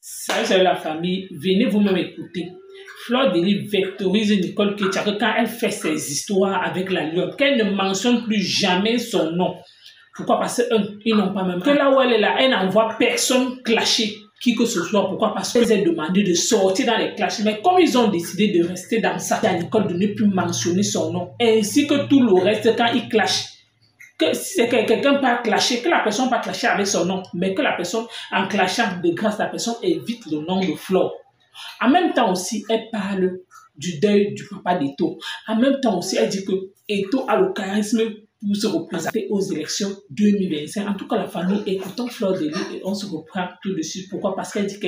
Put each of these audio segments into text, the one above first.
Salut la famille, venez vous-même écouter. Fleur de Lys vectorise Nicole Ketia quand elle fait ses histoires avec la lionne, qu'elle ne mentionne plus jamais son nom. Pourquoi? Parce qu'ils n'ont pas même. Que là où elle est là, elle n'envoie personne clasher qui que ce soit. Pourquoi? Parce qu'elles ont demandé de sortir dans les clashs. Mais comme ils ont décidé de rester dans ça, à Nicole de ne plus mentionner son nom, ainsi que tout le reste quand ils clashent. Que si c'est que quelqu'un peut clasher, que la personne peut clasher avec son nom, mais que la personne, en clashant de grâce, la personne évite le nom de Flore. En même temps aussi, elle parle du deuil du papa d'Eto. En même temps aussi, elle dit que Eto a le charisme pour se représenter aux élections 2025. En tout cas, la famille, écoutons Fleur de Lys et on se reprend tout de suite. Pourquoi? Parce qu'elle dit que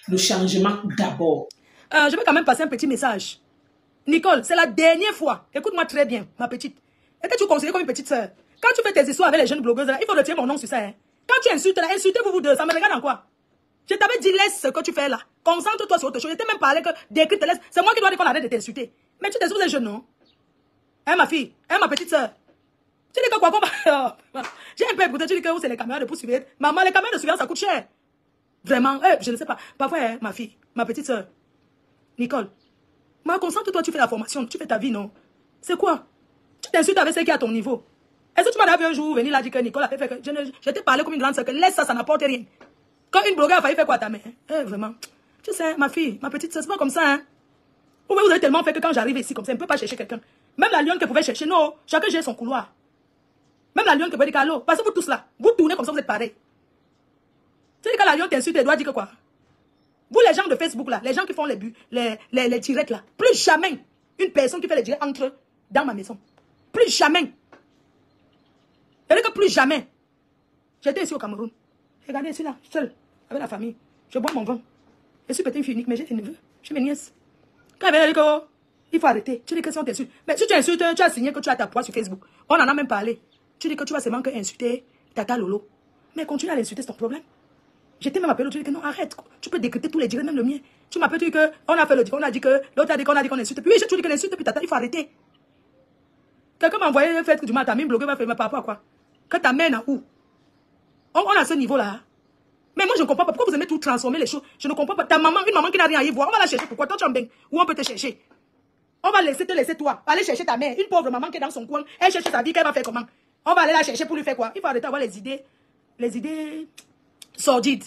le changement d'abord. Je vais quand même passer un petit message. Nicole, c'est la dernière fois. Écoute-moi très bien, ma petite. Et que tu considères comme une petite sœur. Quand tu fais tes histoires avec les jeunes blogueuses, là, il faut retirer mon nom sur ça. Hein. Quand tu insultes, là, insultez-vous vous deux. Ça me regarde en quoi? Je t'avais dit, laisse ce que tu fais là. Concentre-toi sur autre chose. Je t'ai même parlé que d'écrire, te laisse. C'est moi qui dois dire qu'on arrête de t'insulter. Mais tu t'insultes les jeunes, non? Hein, ma fille? Hein, ma petite sœur? Tu dis que quoi? J'ai un peu écouté, tu dis que c'est les caméras de poursuivre. Maman, les caméras de surveillance, ça coûte cher. Vraiment, je ne sais pas. Parfois, hein, ma fille, ma petite sœur, Nicole, moi, concentre-toi, tu fais la formation, tu fais ta vie, non? C'est quoi? Tu t'insultes avec ceux qui sont à ton niveau. Est-ce que tu m'as vu un jour venir là dire que Nicole a fait que je t'ai parlé comme une grande sœur, que laisse ça, ça n'apporte rien. Quand une blogueur a failli faire quoi à ta mère? Vraiment. Tu sais, ma fille, ma petite sœur, c'est pas comme ça, hein? Vous avez tellement fait que quand j'arrive ici, comme ça, je ne peux pas chercher quelqu'un. Même la lionne que pouvait chercher, non, chacun gère son couloir. Même la lionne que pouvait dire allô, parce que vous tous là, vous tournez comme ça, vous êtes pareils. Tu sais, quand la lionne t'insulte, elle doit dire que quoi? Vous, les gens de Facebook là, les gens qui font les directs là, plus jamais une personne qui fait les directs entre dans ma maison. Plus jamais. C'est-à-dire que plus jamais. J'étais ici au Cameroun. Regardez ici là, seul, avec la famille. Je bois mon vin. Je suis peut-être une fille unique, mais j'ai des neveux, j'ai mes nièces. Quand elle dit que il faut arrêter, tu dis que si on t'insulte. Mais si tu insultes, tu as signé que tu as ta poids sur Facebook. On en a même parlé. Tu dis que tu vas seulement que insulter Tata Lolo. Mais continue à l'insulter, c'est ton problème. J'étais même appelé, tu dis que non, arrête. Tu peux décrypter tous les directs, même le mien. Tu m'appelles, tu dis que on a fait le on a dit que l'autre a dit qu'on insulte. Puis oui, je te dis que l'insulte, puis Tata, il faut arrêter. Quelqu'un m'a envoyé le fait que du matin, même blogueur va faire, mais par rapport à quoi? Que ta mère n'a où? On a ce niveau-là. Mais moi, je ne comprends pas. Pourquoi vous aimez tout transformer les choses? Je ne comprends pas. Ta maman, une maman qui n'a rien à y voir, on va la chercher. Pourquoi? Toi, tu en baignes. Où on peut te chercher? On va te laisser toi. Aller chercher ta mère. Une pauvre maman qui est dans son coin. Elle cherche sa vie. Qu'elle va faire comment? On va aller la chercher pour lui faire quoi? Il faut arrêter d'avoir les idées sordides.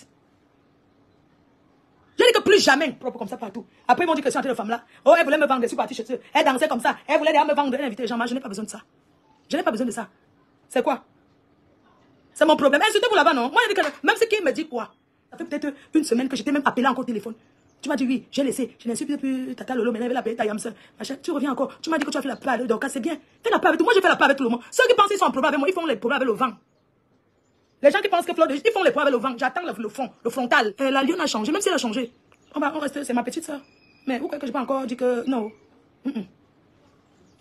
Je dis que plus jamais, propre comme ça partout. Après, ils m'ont dit que c'est entre les femmes là. Oh, elle voulait me vendre, je suis partie chez eux. Elle dansait comme ça. Elle voulait me vendre, elle invitait les gens. Moi, je n'ai pas besoin de ça. Je n'ai pas besoin de ça. C'est quoi? C'est mon problème. Insultez-vous là-bas, non? Moi, je dis que même ce qui me dit quoi? Ça fait peut-être une semaine que j'étais même appelé encore au téléphone. Tu m'as dit oui, j'ai laissé. Je n'insulte plus Tata Lolo, mais elle avait appelé ta Yamse. Tu reviens encore. Tu m'as dit que tu as fait la paix avec Dorcas, c'est bien. Fais la paix avec tout. Moi, je fais la paix avec tout le monde. Ceux qui pensent qu'ils sont en problème avec moi, ils font les problèmes avec le vent. Les gens qui pensent que Fleur de Lys, ils font les problèmes avec le vent. J'attends le fond, le frontal. La lionne a changé, même si elle a changé. On reste, c'est ma petite soeur. Mais vous croyez que je n'ai pas encore dit que non?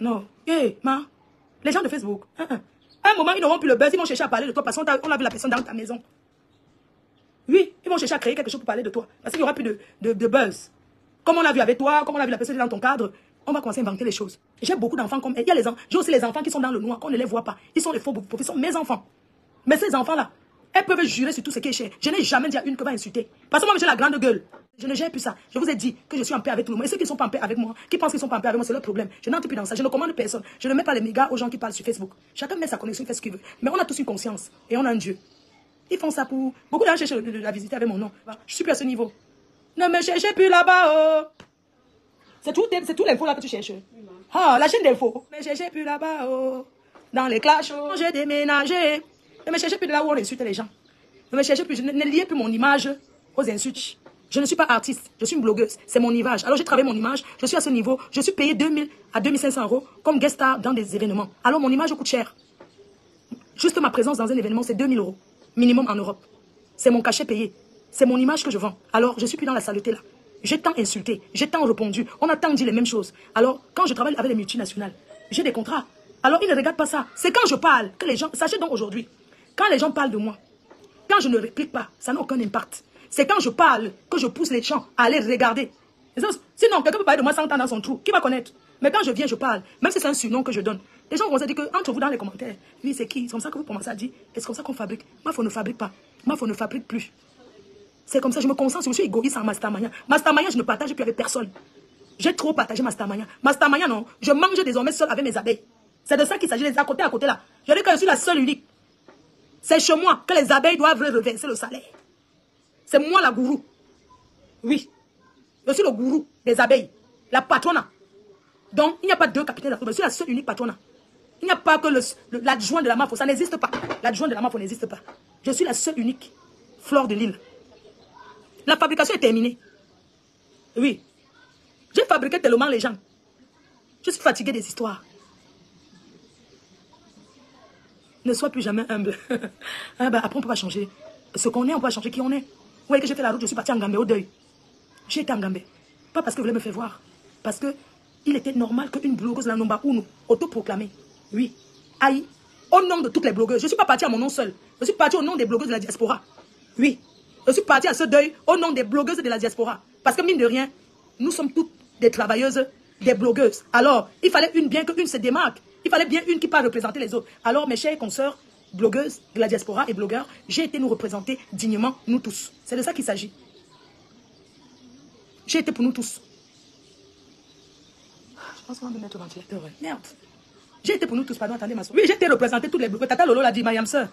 Non. Les gens de Facebook. À un moment, ils n'auront plus le buzz, ils vont chercher à parler de toi parce qu'on a vu la personne dans ta maison. Oui, ils vont chercher à créer quelque chose pour parler de toi. Parce qu'il n'y aura plus de buzz. Comme on a vu avec toi, comme on a vu la personne dans ton cadre, on va commencer à inventer les choses. J'ai beaucoup d'enfants comme... Il y a j'ai aussi les enfants qui sont dans le noir, qu'on ne les voit pas. Ils sont les faux profils, ils sont mes enfants. Mais ces enfants-là, elles peuvent jurer sur tout ce qui est cher. Je n'ai jamais dit à une que va insulter. Parce que moi, j'ai la grande gueule. Je ne gère plus ça. Je vous ai dit que je suis en paix avec tout le monde. Et ceux qui ne sont pas en paix avec moi, qui pensent qu'ils ne sont pas en paix avec moi, c'est leur problème. Je n'entre plus dans ça. Je ne commande personne. Je ne mets pas les mégas aux gens qui parlent sur Facebook. Chacun met sa connexion, il fait ce qu'il veut. Mais on a tous une conscience. Et on a un Dieu. Ils font ça pour... Beaucoup de gens cherchent de la visiter avec mon nom. Je suis plus à ce niveau. Ne me cherchez plus là-bas, oh. C'est tout l'info là que tu cherches. Ah, la chaîne d'info. Ne me cherchez plus là-bas, oh. Dans les clashs, oh. J'ai déménagé. Ne me cherchez plus de là où on insulte les gens. Ne me cherchez plus. Ne liez plus mon image aux insultes. Je ne suis pas artiste, je suis une blogueuse, c'est mon image. Alors j'ai travaillé mon image, je suis à ce niveau, je suis payé 2000 à 2500 euros comme guest star dans des événements. Alors mon image coûte cher. Juste ma présence dans un événement, c'est 2000 euros, minimum en Europe. C'est mon cachet payé, c'est mon image que je vends. Alors je suis plus dans la saleté là. J'ai tant insulté, j'ai tant répondu, on a tant dit les mêmes choses. Alors quand je travaille avec les multinationales, j'ai des contrats. Alors ils ne regardent pas ça. C'est quand je parle que les gens, sachez donc aujourd'hui, quand les gens parlent de moi, quand je ne réplique pas, ça n'a aucun impact. C'est quand je parle que je pousse les gens à aller regarder. Sinon, quelqu'un peut parler de moi 100 ans dans son trou. Qui va connaître? Mais quand je viens, je parle. Même si c'est un surnom que je donne. Les gens vont se dire que, entre vous dans les commentaires, oui, c'est qui? C'est comme ça que vous commencez à dire. Et c'est comme ça qu'on fabrique. Moi, il ne fabrique pas. Moi, il ne fabrique plus. C'est comme ça, je me concentre, je suis égoïste en Mastermania. Mastermania, je ne partage plus avec personne. J'ai trop partagé Mastermania. Mastermania, non. Je mange désormais seul avec mes abeilles. C'est de ça qu'il s'agit, les à côté là. Je dis que je suis la seule unique. C'est chez moi que les abeilles doivent reverser le salaire. C'est moi la gourou. Oui. Je suis le gourou des abeilles. La patrona. Donc, il n'y a pas deux capitaines d'Afrique. Je suis la seule unique patrona. Il n'y a pas que l'adjoint de la MAFO. Ça n'existe pas. L'adjoint de la MAFO n'existe pas. Je suis la seule unique fleur de l'île. La fabrication est terminée. Oui. J'ai fabriqué tellement les gens. Je suis fatiguée des histoires. Ne sois plus jamais humble. Ah bah, après, on ne peut pas changer. Ce qu'on est, on peut pas changer qui on est. Vous voyez que j'ai fait la route, je suis partie en Gambie au deuil. J'ai été en Gambie. Pas parce que vous voulez me faire voir. Parce que il était normal qu'une blogueuse, la Nomba Uno, autoproclamée. Oui. Aïe. Au nom de toutes les blogueuses. Je ne suis pas partie à mon nom seul. Je suis partie au nom des blogueuses de la diaspora. Oui. Je suis partie à ce deuil au nom des blogueuses de la diaspora. Parce que mine de rien, nous sommes toutes des travailleuses, des blogueuses. Alors, il fallait bien qu'une se démarque. Il fallait bien une qui part représenter les autres. Alors, mes chers consoeurs, blogueuses de la diaspora et blogueurs, j'ai été nous représenter dignement, nous tous. C'est de ça qu'il s'agit. J'ai été pour nous tous. Je pense qu'on va me mettre au ventilateur. Merde. J'ai été pour nous tous, pardon, attendez ma soeur. Oui, j'ai été représenté toutes les blogueuses. Tata Lolo l'a dit, Mayam Sœur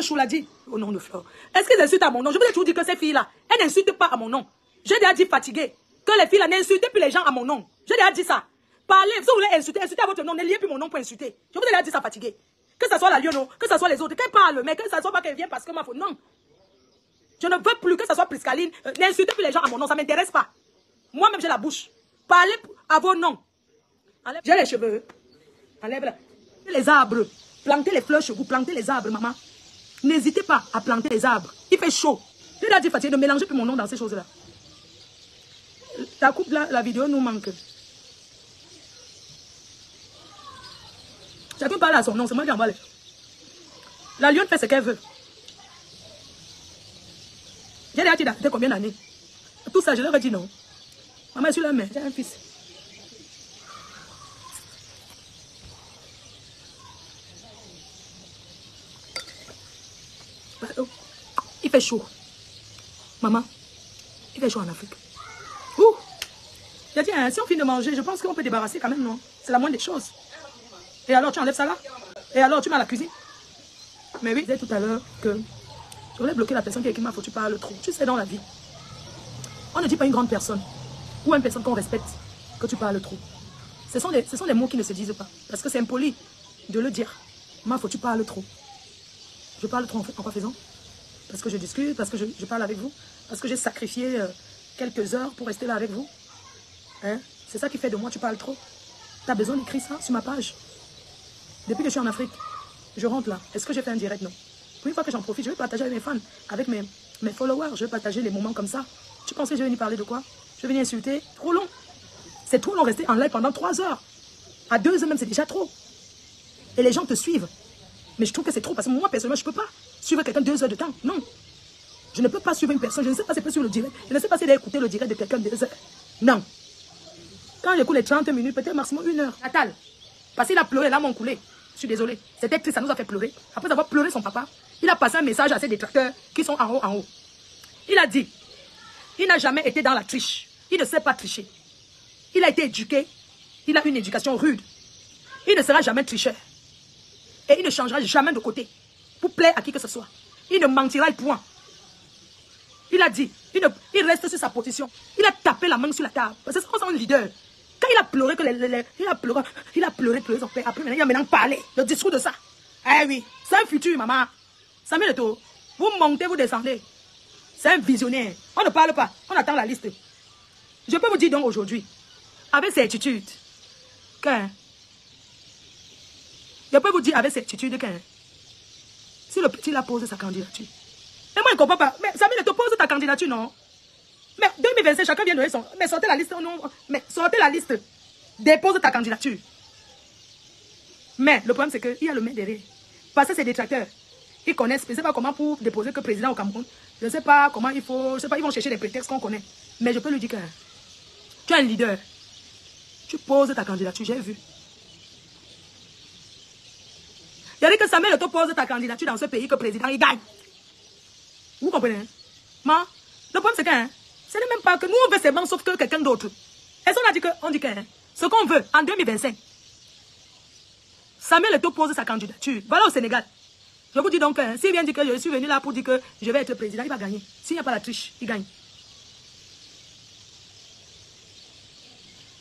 Chou l'a dit. Au nom de Flore. Est-ce qu'ils insultent à mon nom? Je vous ai toujours dit que ces filles-là, elles n'insultent pas à mon nom. J'ai déjà dit fatigué. Que les filles-là n'insultent plus les gens à mon nom. J'ai déjà dit ça. Parlez, si vous voulez insulter à votre nom, n'ayez plus mon nom pour insulter. Je vous ai déjà dit ça fatigué. Que ce soit la Lyono, que ce soit les autres, qu'elle parle, mais que ce soit pas qu'elle vienne parce que ma faute. Non. Je ne veux plus que ce soit Priscaline. N'insultez plus les gens à mon nom, ça ne m'intéresse pas. Moi-même, j'ai la bouche. Parlez à vos noms. J'ai les cheveux. Enlève-la. Les arbres. Plantez les fleurs chez vous. Plantez les arbres, maman. N'hésitez pas à planter les arbres. Il fait chaud. Je l'ai dit, fatigué, ne mélangez plus mon nom dans ces choses-là. Ta coupe là, la vidéo nous manque. Chacun parle à son nom, c'est moi qui envoie les. La lionne fait ce qu'elle veut. J'ai déjà dit d'arrêter combien d'années? Tout ça, je leur ai dit non. Maman, je suis la mère, j'ai un fils. Il fait chaud. Maman, il fait chaud en Afrique. Ouh! J'ai dit, hein, si on finit de manger, je pense qu'on peut débarrasser quand même, non? C'est la moindre des choses. Et alors, tu enlèves ça là? Et alors, tu mets à la cuisine? Mais oui, je disais tout à l'heure que je voulais bloquer la personne qui m'a foutu par le trou. Tu sais, dans la vie, on ne dit pas une grande personne ou une personne qu'on respecte que tu parles trop. Ce sont des mots qui ne se disent pas. Parce que c'est impoli de le dire. M'a foutu parle trop. Je parle trop en quoi faisant? Parce que je discute, parce que je parle avec vous, parce que j'ai sacrifié quelques heures pour rester là avec vous. Hein? C'est ça qui fait de moi, tu parles trop. Tu as besoin d'écrire ça sur ma page. Depuis que je suis en Afrique, je rentre là. Est-ce que j'ai fait un direct? Non. Pour une fois que j'en profite, je vais partager avec mes fans, avec mes followers. Je vais partager les moments comme ça. Tu pensais que je vais venir parler de quoi? Je vais venir insulter? Trop long. C'est trop long rester en live pendant 3 heures. À 2 heures même, c'est déjà trop. Et les gens te suivent. Mais je trouve que c'est trop parce que moi, personnellement, je ne peux pas suivre quelqu'un 2 heures de temps. Non. Je ne peux pas suivre une personne. Je ne sais pas si c'est sur le direct. Je ne sais pas si d'écouter le direct de quelqu'un 2 heures. Non. Quand j'écoute les 30 minutes, peut-être maximum 1 heure. Natal. Parce qu'il a pleuré, là, mon coulé. Je suis désolée. C'était triste, ça nous a fait pleurer. Après avoir pleuré son papa, il a passé un message à ses détracteurs qui sont en haut. Il a dit, il n'a jamais été dans la triche. Il ne sait pas tricher. Il a été éduqué. Il a une éducation rude. Il ne sera jamais tricheur. Et il ne changera jamais de côté pour plaire à qui que ce soit. Il ne mentira le point. Il a dit, il reste sur sa position. Il a tapé la main sur la table. C'est ça son leader. Quand il a pleuré, il a pleuré son père. Après, il a maintenant parlé. Le discours de ça. Eh oui, c'est un futur, maman. Samuel Eto'o, vous montez, vous descendez. C'est un visionnaire. On ne parle pas. On attend la liste. Je peux vous dire donc aujourd'hui, avec certitude, que je peux vous dire avec certitude que si le petit a posé sa candidature, et moi je ne comprends pas, mais Samuel Eto'o pose ta candidature, non? Mais 2025, chacun vient donner son. Mais sortez la liste, non? Mais sortez la liste. Dépose ta candidature. Mais le problème, c'est qu'il y a le maire derrière. Parce que c'est des détracteurs. Ils connaissent, je ne sais pas comment pour déposer que président au Cameroun. Je ne sais pas comment il faut. Je ne sais pas, ils vont chercher des prétextes qu'on connaît. Mais je peux lui dire que tu es un leader. Tu poses ta candidature, j'ai vu. Il y a dit que Samuel Eto'o pose ta candidature dans ce pays que le président il gagne. Vous comprenez? Moi, Le problème, c'est que ce n'est même pas que nous, on veut ces banques, sauf que quelqu'un d'autre. Et ça, on dit que ce qu'on veut en 2025, Samuel Eto'o pose sa candidature. Voilà au Sénégal. Je vous dis donc, s'il vient dire que je suis venu là pour dire que je vais être président, il va gagner. S'il n'y a pas la triche, il gagne.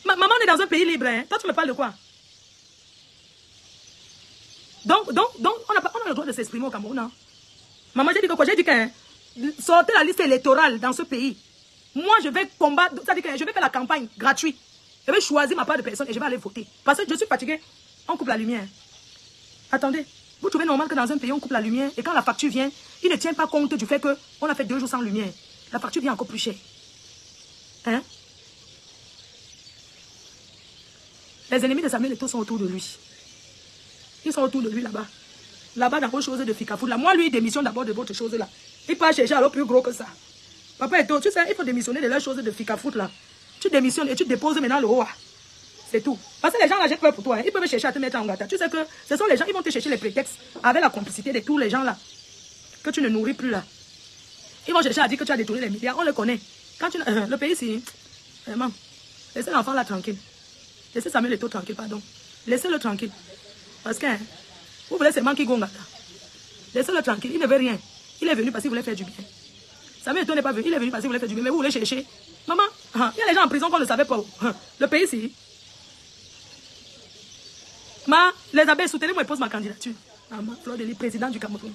Maman, on est dans un pays libre. Hein. Toi, tu me parles de quoi? Donc on a le droit de s'exprimer au Cameroun. Hein. Maman, j'ai dit que quoi? J'ai dit que sortez la liste électorale dans ce pays. Moi, je vais combattre, c'est-à-dire que je vais faire la campagne gratuite. Je vais choisir ma part de personne et je vais aller voter. Parce que je suis fatigué. On coupe la lumière. Attendez, vous trouvez normal que dans un pays, on coupe la lumière et quand la facture vient, il ne tient pas compte du fait qu'on a fait 2 jours sans lumière. La facture vient encore plus chère. Hein? Les ennemis de Samuel Eto'o sont autour de lui. Ils sont autour de lui là-bas. Là-bas, dans vos choses de Fikafoot. Là. Moi, lui, il démissionne d'abord de votre chose là. Il part chercher alors plus gros que ça. Papa Eto'o, tu sais, il faut démissionner de la chose de Fikafoot là. Tu démissionnes et tu déposes maintenant le haut. C'est tout. Parce que les gens là, j'ai peur pour toi. Hein. Ils peuvent chercher à te mettre en gâteau. Tu sais que ce sont les gens, ils vont te chercher les prétextes avec la complicité de tous les gens là. Que tu ne nourris plus là. Ils vont chercher à dire que tu as détourné les milliards. On le connaît. Quand tu, le pays, c'est... Vraiment. Laissez l'enfant là tranquille. Laissez Samuel Eto'o tranquille, pardon. Laissez-le tranquille. Parce que vous voulez seulement qu'il gonga. Laissez-le tranquille. Il ne veut rien. Il est venu parce qu'il voulait faire du bien. Samuel Eto'o n'est pas venu. Il est venu parce qu'il voulait faire du bien. Mais vous voulez chercher. Maman, il y a les gens en prison qu'on ne savait pas où. Le pays, c'est... Les abeilles, soutenez-moi et pose ma candidature. Maman, Fleur de Lys, président du Cameroun.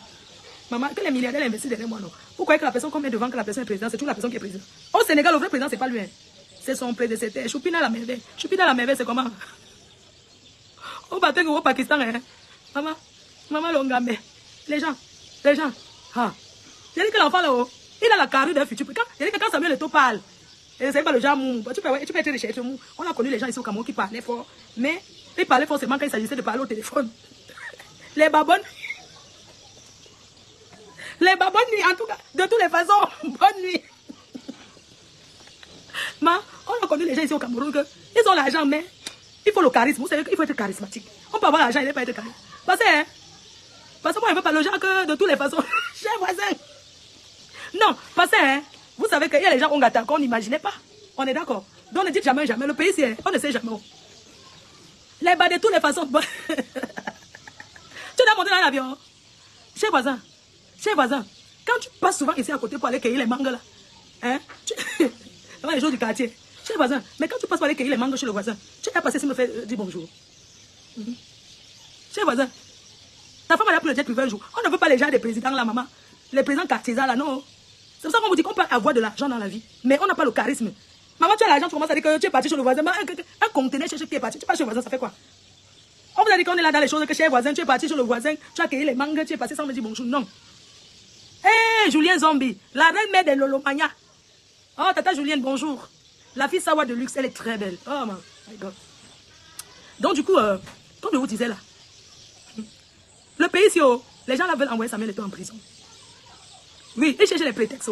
Maman, que les milliardaires investissent derrière moi, non. Vous croyez que la personne qu'on met devant que la personne est présidente, c'est toujours la personne qui est présidente. Au Sénégal, le vrai président, c'est pas lui. Hein. C'est son prédécesseur. Choupina la merveille. Choupina la merveille, c'est comment? Au Batek ou au Pakistan, hein. Maman Longambe. Les gens. Ah. J'ai dit que l'enfant là-haut, il a la carrure d'un futur. J'ai dit que quand Samuel Eto'o parle, c'est pas le genre mou. Tu peux être recherché mou. On a connu les gens ici au Cameroun qui parlaient fort. Mais ils parlaient forcément quand il s'agissait de parler au téléphone. Les babonnes. Les babonnes, en tout cas, de toutes les façons, bonne nuit. On a connu les gens ici au Cameroun que ils ont l'argent, mais il faut le charisme. Vous savez qu'il faut être charismatique. On peut avoir l'argent, il ne peut pas être charismatique. Parce que moi, je ne veux pas le genre que de toutes les façons, cher voisin. Non, parce que vous savez qu'il y a les gens qu'on n'imaginait pas. On est d'accord. Donc ne dites jamais, jamais. Le pays, on ne sait jamais. Les bas de toutes les façons. Tu dois monter dans l'avion. Cher voisin, quand tu passes souvent ici à côté pour aller cueillir les mangues là, hein, les gens du quartier, cher voisin, mais quand tu passes pour aller cueillir les mangues chez le voisin, tu as passé si me fait dire bonjour. Cher voisin, ta femme a pris le jet privé un jour. On ne veut pas les gens des présidents là, maman. Les présidents quartiers là, non. C'est pour ça qu'on vous dit qu'on peut avoir de l'argent dans la vie, mais on n'a pas le charisme. Maman, tu as l'argent, tu commences à dire que tu es parti chez le voisin. Un conteneur chez qui est parti, tu passes chez le voisin, ça fait quoi? On vous a dit qu'on est là dans les choses que chez le voisin, tu es parti chez le voisin, tu as cueilli les mangues, tu es passé sans me dire bonjour. Non. Hé, Julien Zombie, la reine mère de Lolomania. Oh, tata Julienne, bonjour. La fille Sawa de luxe, elle est très belle. Oh my God. Donc du coup, comme je vous disais là, le pays ici, les gens là veulent envoyer Samuel Eto'o en prison. Oui, ils cherchent les prétextes.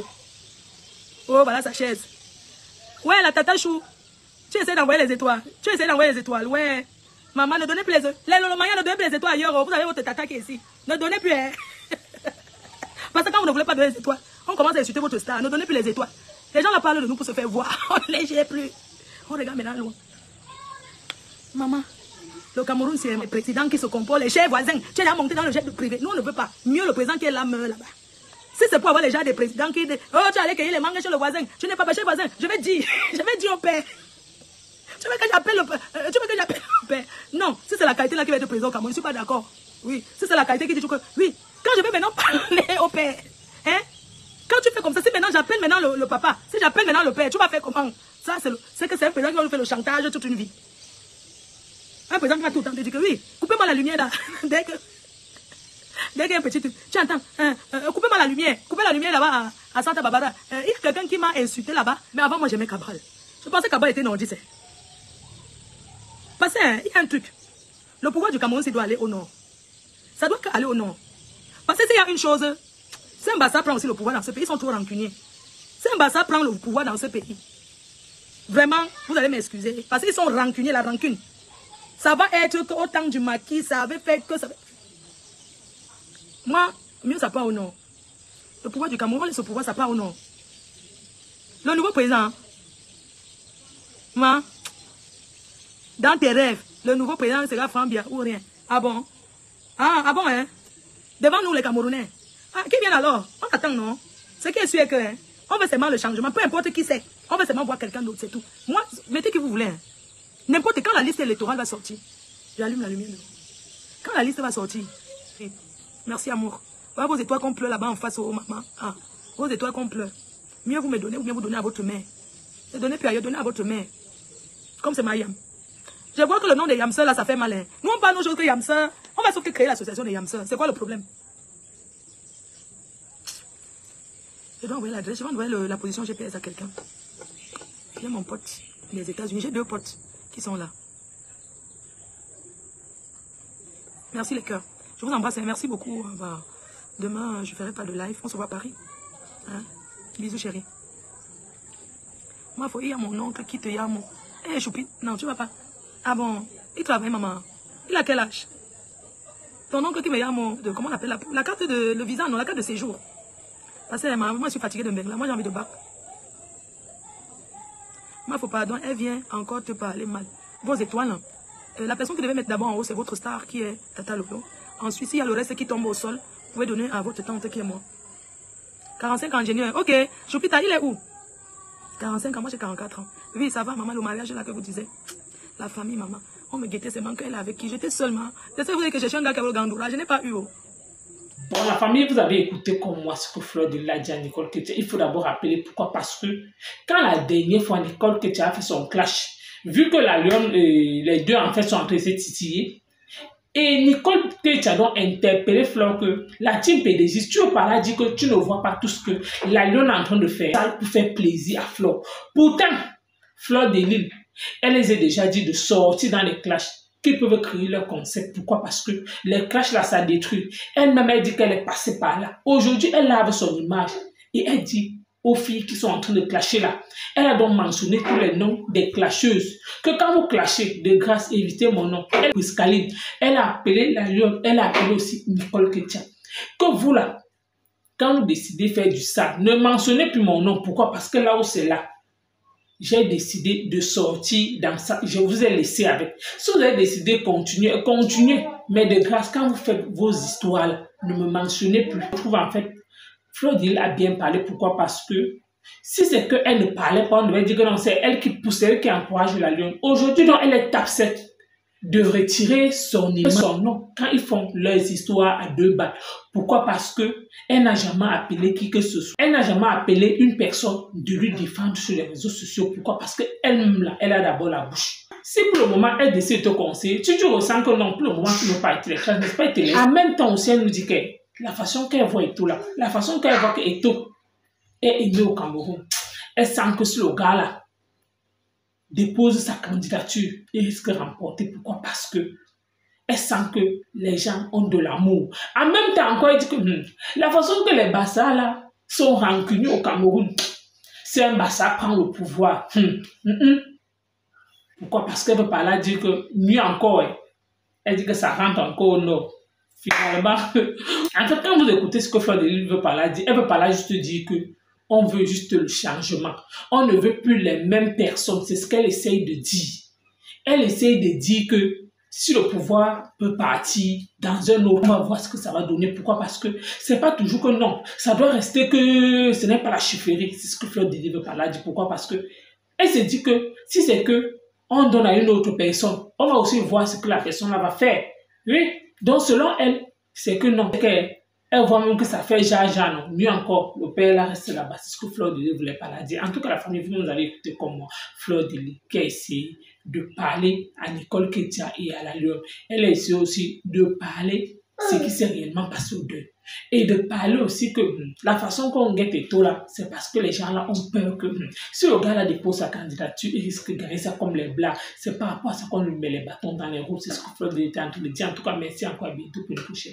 Oh, voilà sa chaise. Ouais, la tata chou. Tu essaies d'envoyer les étoiles. Ouais. Maman, ne donnez plus les Lolomania, ne donnez plus les étoiles ailleurs. Vous avez votre tata qui est ici. Ne donnez plus. Hein. Parce que quand vous ne voulez pas donner les étoiles, on commence à insulter votre star. Ne donnez plus les étoiles. Les gens là parlent de nous pour se faire voir. On ne les gère plus. On regarde maintenant loin. Maman, le Cameroun, c'est un président qui se comporte. Les chers voisins, tu es là monté dans le jet privé. Nous, on ne veut pas. Mieux le président qui est là, meurt là-bas. Si c'est pour avoir les gens des présidents qui disent, oh, tu allais cueillir les mangues chez le voisin. Tu n'es pas chez le voisin. Je vais dire au père. Tu veux que j'appelle le père? Non, si c'est la qualité là qui va être président au Cameroun, je ne suis pas d'accord. Oui, si c'est la qualité qui dit que oui, quand je vais maintenant parler au père, hein? Quand tu fais comme ça, si maintenant j'appelle maintenant le papa, si j'appelle maintenant le père, tu vas faire comment? Ça, c'est que c'est un président qui va nous faire le chantage toute une vie. Un président qui va tout le temps te dire que oui, coupez-moi la lumière là. Dès qu'il y a un petit truc, tu entends, coupez-moi la lumière, coupez la lumière là-bas à Santa Barbara. Il y a quelqu'un qui m'a insulté là-bas, mais avant moi j'aimais Cabral. Je pensais que Cabral était nordiste. Parce qu'il y a un truc. Le pouvoir du Cameroun, c'est doit aller au nord. Ça doit aller au nord. Parce que s'il y a une chose, si Mbassa prend aussi le pouvoir dans ce pays, ils sont trop rancuniers. Si Mbassa prend le pouvoir dans ce pays, vraiment, vous allez m'excuser. Parce qu'ils sont rancuniers, la rancune. Ça va être qu'au temps du maquis, ça avait fait que ça... Moi, mieux ça part au nord. Le pouvoir du Cameroun, ce pouvoir, ça part au nord. Le nouveau président. Moi, dans tes rêves, le nouveau président sera Fambia ou rien. Ah bon? Ah bon, hein? Devant nous, les Camerounais. Ah, qui vient alors? On attend, non? Ce qui est sûr est que, hein, on veut seulement le changement, peu importe qui c'est. On veut seulement voir quelqu'un d'autre, c'est tout. Moi, mettez qui vous voulez. Hein. N'importe quand la liste électorale va sortir. J'allume la lumière. Quand la liste va sortir. Merci, amour. Voilà vos étoiles qu'on pleure là-bas en face au maman. Ah, vos étoiles qu'on pleure. Mieux vous me donnez ou bien vous donnez à votre mère. Ne donnez plus ailleurs, donnez à votre mère. Comme c'est ma yam. Je vois que le nom des Yamseurs là, ça fait malin. Nous, on parle nos choses que Yamseurs. On va sauf que créer l'association des Yamseurs. C'est quoi le problème? Je dois envoyer l'adresse, je vais envoyer la position GPS à quelqu'un. Il y a mon pote, les États-Unis. J'ai 2 potes qui sont là. Merci les cœurs. Je vous embrasse. Merci beaucoup. Demain, je ne ferai pas de live. On se voit à Paris. Hein? Bisous, chérie. Moi, il y a mon oncle qui te yamo. Eh, Choupi, non, tu ne vas pas. Ah bon, il travaille, maman. Il a quel âge? Ton oncle qui me yamo, comment on appelle la carte de le visa, non, la carte de séjour. Parce que moi, je suis fatiguée de Mbengla. Moi, j'ai envie de bac. Moi, faut pardon, elle vient encore te parler mal. Vos étoiles, hein. La personne qui devait mettre d'abord en haut, c'est votre star qui est Tata Lolo. Ensuite, s'il y a le reste qui tombe au sol, vous pouvez donner à votre tante qui est moi. 45 ans, ingénieur. Ok, Choupita, il est où? 45 ans, moi j'ai 44 ans. Oui, ça va, maman, le mariage là que vous disiez. La famille, maman. On me guettait seulement qu'elle est avec qui. J'étais seulement. C'est ça que vous avez que chercher un gars qui avait le gandoura. Je n'ai pas eu. Oh. Bon, la famille, vous avez écouté comme moi ce que Fleur de l'a dit à Nicole Ketia. Il faut d'abord rappeler pourquoi. Parce que quand la dernière fois Nicole Ketia a fait son clash, vu que la Lyon, les deux en fait sont en train de se titiller, et Nicole Ketia a donc interpellé Fleur que la team PDG, tu veux pas là dire que tu ne vois pas tout ce que la Lyon est en train de faire pour faire plaisir à Fleur. Pourtant, Fleur de Lille, elle les a déjà dit de sortir dans les clashs, qu'ils peuvent créer leur concept. Pourquoi? Parce que les clashs là, ça détruit. Elle-même, elle dit qu'elle est passée par là. Aujourd'hui, elle lave son image et elle dit aux filles qui sont en train de clasher là, elle a donc mentionné tous les noms des clasheuses. Que quand vous clashez, de grâce, évitez mon nom. Elle, Priscaline, elle a appelé la Lyon, elle a appelé aussi Nicole Ketia. Que vous là, quand vous décidez de faire du sale, ne mentionnez plus mon nom. Pourquoi? Parce que là où c'est là, j'ai décidé de sortir dans ça. Je vous ai laissé avec. Si vous avez décidé de continuer, continuez. Mais de grâce, quand vous faites vos histoires, là, ne me mentionnez plus. Je trouve en fait, Fleur de Lille a bien parlé. Pourquoi? Parce que si c'est qu'elle ne parlait pas, on devait dire que non, c'est elle qui pousse, elle qui encourage la Lyon. Aujourd'hui, elle est upset de retirer son nom quand ils font leurs histoires à 2 balles. Pourquoi? Parce que elle n'a jamais appelé qui que ce soit. Elle n'a jamais appelé une personne de lui défendre sur les réseaux sociaux. Pourquoi? Parce qu'elle-même là, elle a d'abord la bouche. Si pour le moment elle décide de te conseiller, tu ressens que non, pour le moment tu ne veux pas être les classes, n'est pas être les. En même temps aussi, elle nous dit que la façon qu'elle voit Eto là, la façon qu'elle voit que Eto est aimé au Cameroun, elle sent que ce gars là dépose sa candidature et risque de remporter. Pourquoi? Parce que elle sent que les gens ont de l'amour. En même temps, encore, elle dit que la façon que les Bassa là sont rancuniers au Cameroun, c'est un Bassa prend le pouvoir. Pourquoi? Parce qu'elle veut pas là dire que mieux encore, elle dit que ça rentre encore au nord. Finalement, en fait, quand vous écoutez ce que Fleur de Lille veut pas là dire, elle veut pas là juste dire que on veut juste le changement. On ne veut plus les mêmes personnes. C'est ce qu'elle essaye de dire. Elle essaye de dire que si le pouvoir peut partir dans un autre, on va voir ce que ça va donner. Pourquoi? Parce que c'est pas toujours que non. Ça doit rester que ce n'est pas la chefferie. C'est ce que Fleur de Lille veut pas là dire. Pourquoi? Parce que elle se dit que si c'est que on donne à une autre personne, on va aussi voir ce que la personne là va faire. Oui. Donc selon elle, c'est que non. Elle voit même que ça fait jaja, non. Mieux encore, le père là reste là-bas. C'est ce que Fleur de Lille ne voulait pas la dire. En tout cas, la famille, vous nous avez écouté comme moi. Fleur de Lille qui a essayé de parler à Nicole Ketia et à la Lyon. Elle a essayé aussi de parler ce qui s'est réellement passé au deuil. Et de parler aussi que la façon qu'on guette Eto là, c'est parce que les gens là ont peur que si le gars là dépose sa candidature, il risque de gagner ça comme les blancs. C'est par rapport à ça qu'on lui met les bâtons dans les roues. C'est ce que Fleur de Lille était en train de dire. En tout cas, merci encore, à bientôt pour une prochaine.